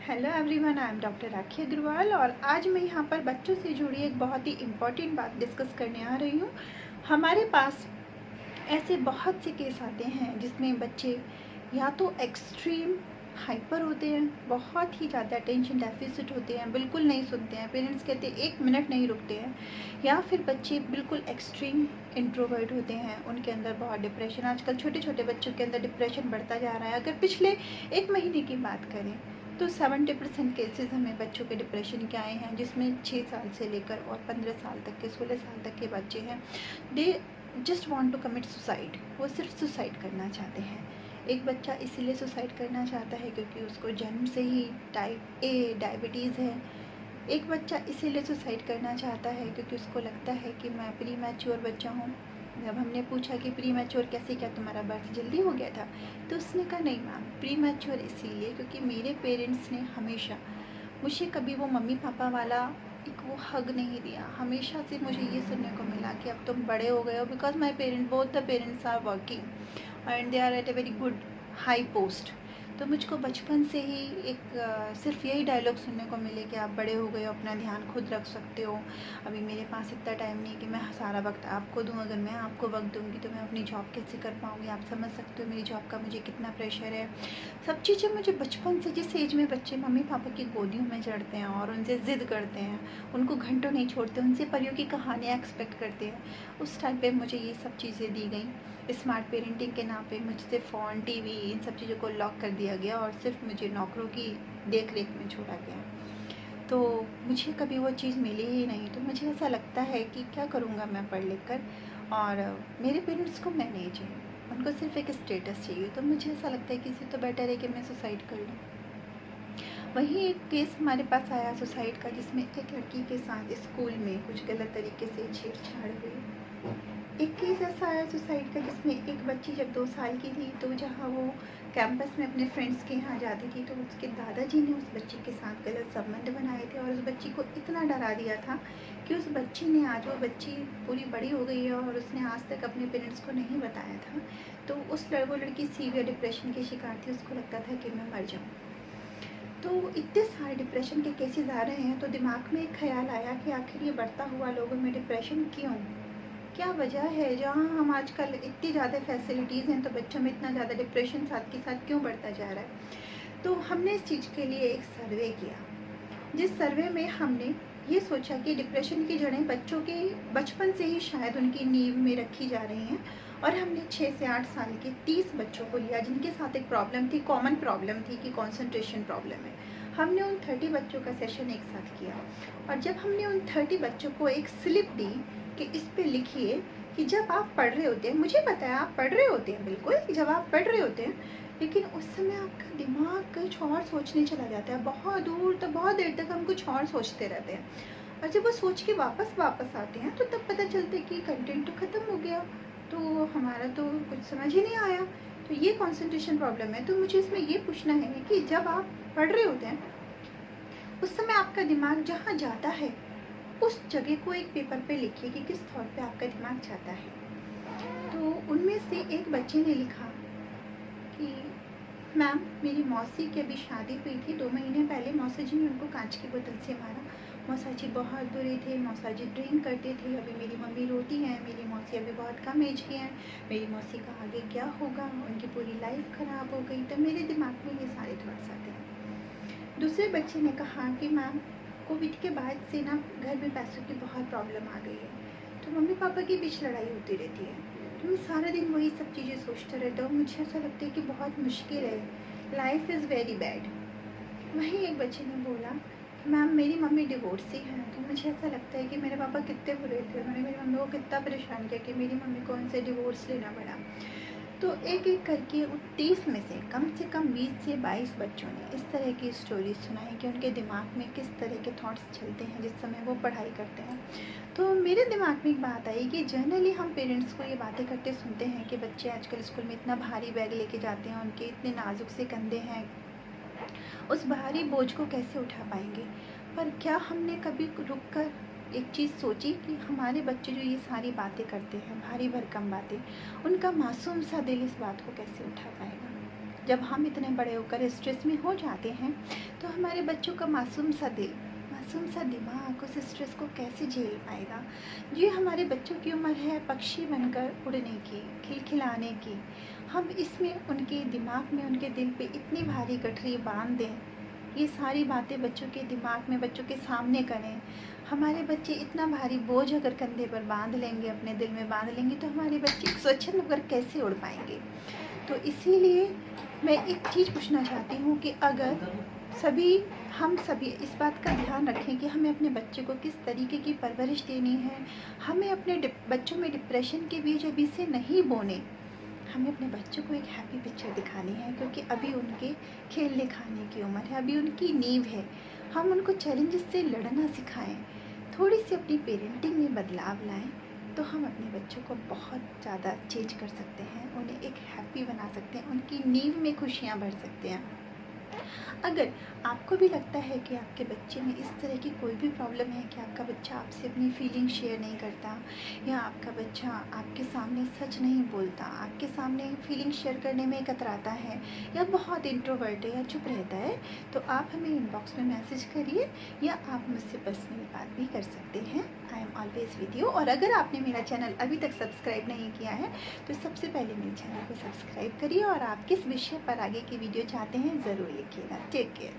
Hello everyone, I am doctor Rakhi Agarwal और आज मैं यहाँ पर बच्चों से जुड़ी एक बहुत ही इम्पॉर्टेंट बात डिस्कस करने आ रही हूँ। हमारे पास ऐसे बहुत से केस आते हैं जिसमें बच्चे या तो एक्सट्रीम हाइपर होते हैं, बहुत ही ज़्यादा अटेंशन डेफिसिट होते हैं, बिल्कुल नहीं सुनते हैं, पेरेंट्स कहते हैं 1 मिनट नहीं रुकते हैं, या फिर बच्चे बिल्कुल एक्सट्रीम इंट्रोवर्ट होते हैं, उनके अंदर बहुत डिप्रेशन। आजकल छोटे छोटे बच्चों के अंदर डिप्रेशन बढ़ता जा रहा है। अगर पिछले 1 महीने की बात करें तो 70% केसेस हमें बच्चों के डिप्रेशन के आए हैं, जिसमें 6 साल से लेकर और 15 साल तक के 16 साल तक के बच्चे हैं। They just want to commit suicide, वो सिर्फ सुसाइड करना चाहते हैं। एक बच्चा इसीलिए सुसाइड करना चाहता है क्योंकि उसको जन्म से ही टाइप ए डायबिटीज़ है। एक बच्चा इसीलिए सुसाइड करना चाहता है क्योंकि उसको लगता है कि मैं प्री मैच्योर बच्चा हूँ। जब हमने पूछा कि प्री मैच्योर कैसे, क्या तुम्हारा बर्थ जल्दी हो गया था, तो उसने कहा नहीं मैम, प्री मैच्योर इसीलिए क्योंकि मेरे पेरेंट्स ने हमेशा मुझे कभी वो मम्मी पापा वाला एक वो हग नहीं दिया। हमेशा से मुझे ये सुनने को मिला कि अब तुम बड़े हो गए हो, because my parent both the parents are working and they are at a very good high post. तो मुझको बचपन से ही एक सिर्फ यही डायलॉग सुनने को मिले कि आप बड़े हो गए हो, अपना ध्यान खुद रख सकते हो, अभी मेरे पास इतना टाइम नहीं कि मैं सारा वक्त आपको दूं, अगर मैं आपको वक्त दूंगी तो मैं अपनी जॉब कैसे कर पाऊंगी। आप समझ सकते हो मेरी जॉब का मुझे कितना प्रेशर है। सब चीज़ें मुझे बचपन से, जिस एज में बच्चे मम्मी पापा की गोदियों में चढ़ते हैं और उनसे ज़िद करते हैं, उनको घंटों नहीं छोड़ते, उनसे परियों की कहानियाँ एक्सपेक्ट करते हैं, उस टाइम पर मुझे ये सब चीज़ें दी गई। स्मार्ट पेरेंटिंग के नाम पे मुझसे फ़ोन, टीवी, इन सब चीज़ों को लॉक कर दिया गया और सिर्फ मुझे नौकरों की देख रेख में छोड़ा गया। तो मुझे कभी वो चीज़ मिली ही नहीं। तो मुझे ऐसा लगता है कि क्या करूँगा मैं पढ़ लिख कर, और मेरे पेरेंट्स को मैं नहीं चाहिए, उनको सिर्फ एक स्टेटस चाहिए। तो मुझे ऐसा लगता है कि इससे तो बेटर है कि मैं सुसाइड कर लूँ। वहीं एक केस हमारे पास आया सुसाइड का, जिसमें एक लड़की के साथ स्कूल में कुछ गलत तरीके से छेड़छाड़ हुई। एक केस ऐसा आया सुसाइड का जिसमें एक बच्ची जब 2 साल की थी, तो जहाँ वो कैंपस में अपने फ्रेंड्स के यहाँ जाती थी, तो उसके दादाजी ने उस बच्ची के साथ गलत संबंध बनाए थे और उस बच्ची को इतना डरा दिया था कि उस बच्ची ने, आज वो बच्ची पूरी बड़ी हो गई है और उसने आज तक अपने पेरेंट्स को नहीं बताया था। तो वो लड़की सीवियर डिप्रेशन की शिकार थी। उसको लगता था कि मैं मर जाऊँ। तो इतने सारे डिप्रेशन के केसेस आ रहे हैं, तो दिमाग में एक ख्याल आया कि आखिर ये बढ़ता हुआ लोगों में डिप्रेशन क्यों, क्या वजह है। जहाँ हम आजकल इतनी ज़्यादा फैसिलिटीज़ हैं, तो बच्चों में इतना ज़्यादा डिप्रेशन साथ के साथ क्यों बढ़ता जा रहा है। तो हमने इस चीज़ के लिए एक सर्वे किया, जिस सर्वे में हमने ये सोचा कि डिप्रेशन की जड़ें बच्चों के बचपन से ही शायद उनकी नींव में रखी जा रही हैं। और हमने 6 से 8 साल के 30 बच्चों को लिया जिनके साथ एक प्रॉब्लम थी, कॉमन प्रॉब्लम थी कि कंसंट्रेशन प्रॉब्लम है। हमने उन 30 बच्चों का सेशन एक साथ किया और जब हमने उन 30 बच्चों को एक स्लिप दी कि इस पे लिखिए कि जब आप पढ़ रहे होते हैं, मुझे पता है आप पढ़ रहे होते हैं, बिल्कुल जब आप पढ़ रहे होते हैं, लेकिन उस समय आपका दिमाग कुछ और सोचने चला जाता है, बहुत दूर तक, बहुत देर तक हम कुछ और सोचते रहते हैं। और जब वो सोच के वापस आते हैं तो तब पता चलता है कि कंटेंट तो ख़त्म हो गया, तो हमारा तो कुछ समझ ही नहीं आया। तो ये कंसंट्रेशन प्रॉब्लम है। तो मुझे इसमें ये पूछना है कि जब आप पढ़ रहे होते हैं उस समय आपका दिमाग जहाँ जाता है, उस जगह को एक पेपर पे लिखिए कि किस थॉट पे आपका दिमाग जाता है। तो उनमें से एक बच्चे ने लिखा कि मैम, मेरी मौसी की अभी शादी हुई थी, 2 महीने पहले मौसा जी ने उनको कांच की बोतल से मारा। मौसा जी बहुत बुरे थे, मौसा जी ड्रिंक करते थे। अभी मेरी मम्मी रोती हैं, मेरी मौसी अभी बहुत कम एज की हैं, मेरी मौसी का आगे क्या होगा, उनकी पूरी लाइफ ख़राब हो गई। तो मेरे दिमाग में ये सारे थॉट्स आते हैं। दूसरे बच्चे ने कहा कि मैम, कोविड के बाद से ना घर में पैसों की बहुत प्रॉब्लम आ गई है, तो मम्मी पापा के बीच लड़ाई होती रहती है, तो मैं सारा दिन वही सब चीज़ें सोचता रहता हूँ। मुझे ऐसा लगता है कि बहुत मुश्किल है, लाइफ इज़ वेरी बैड। वहीं एक बच्चे ने बोला, मैम मेरी मम्मी डिवोर्सी हैं, तो मुझे ऐसा लगता है कि मेरे पापा कितने बुरे थे, उन्होंने मेरी मम्मी को कितना परेशान किया कि मेरी मम्मी को उनसे डिवोर्स लेना पड़ा। तो एक एक करके 30 में से कम 20 से 22 बच्चों ने इस तरह की स्टोरी सुनाई कि उनके दिमाग में किस तरह के थॉट्स चलते हैं जिस समय वो पढ़ाई करते हैं। तो मेरे दिमाग में एक बात आई कि जनरली हम पेरेंट्स को ये बातें करते सुनते हैं कि बच्चे आजकल स्कूल में इतना भारी बैग लेके जाते हैं, उनके इतने नाजुक से कंधे हैं, उस भारी बोझ को कैसे उठा पाएंगे। पर क्या हमने कभी रुक कर एक चीज़ सोची कि हमारे बच्चे जो ये सारी बातें करते हैं, भारी भरकम बातें, उनका मासूम सा दिल इस बात को कैसे उठा पाएगा। जब हम इतने बड़े होकर स्ट्रेस में हो जाते हैं तो हमारे बच्चों का मासूम सा दिल, मासूम सा दिमाग उस स्ट्रेस को कैसे झेल पाएगा। ये हमारे बच्चों की उम्र है पक्षी बनकर उड़ने की, खिलखिलाने की। हम इसमें उनके दिमाग में, उनके दिल पे इतनी भारी गठरी बांध दें, ये सारी बातें बच्चों के दिमाग में, बच्चों के सामने करें। हमारे बच्चे इतना भारी बोझ अगर कंधे पर बांध लेंगे, अपने दिल में बांध लेंगे, तो हमारे बच्चे स्वच्छंद होकर कैसे उड़ पाएंगे। तो इसीलिए मैं एक चीज़ पूछना चाहती हूँ कि अगर हम सभी इस बात का ध्यान रखें कि हमें अपने बच्चे को किस तरीके की परवरिश देनी है। हमें अपने बच्चों में डिप्रेशन के बीज अभी से नहीं बोने, हमें अपने बच्चों को एक हैप्पी पिक्चर दिखानी है, क्योंकि अभी उनके खेलने खाने की उम्र है, अभी उनकी नींव है। हम उनको चैलेंजेस से लड़ना सिखाएं, थोड़ी सी अपनी पेरेंटिंग में बदलाव लाएं, तो हम अपने बच्चों को बहुत ज़्यादा चेंज कर सकते हैं, उन्हें एक हैप्पी बना सकते हैं, उनकी नींव में खुशियाँ भर सकते हैं। अगर आपको भी लगता है कि आपके बच्चे में इस तरह की कोई भी प्रॉब्लम है कि आपका बच्चा आपसे अपनी फीलिंग शेयर नहीं करता, या आपका बच्चा आपके सामने सच नहीं बोलता, आपके सामने फीलिंग शेयर करने में कतराता है, या बहुत इंट्रोवर्ट है, या चुप रहता है, तो आप हमें इनबॉक्स में मैसेज करिए, या आप मुझसे पर्सनल बात भी कर सकते हैं। I am always with you. और अगर आपने मेरा चैनल अभी तक सब्सक्राइब नहीं किया है तो सबसे पहले मेरे चैनल को सब्सक्राइब करिए, और आप किस विषय पर आगे की वीडियो चाहते हैं ज़रूर लिखिएगा। Take care.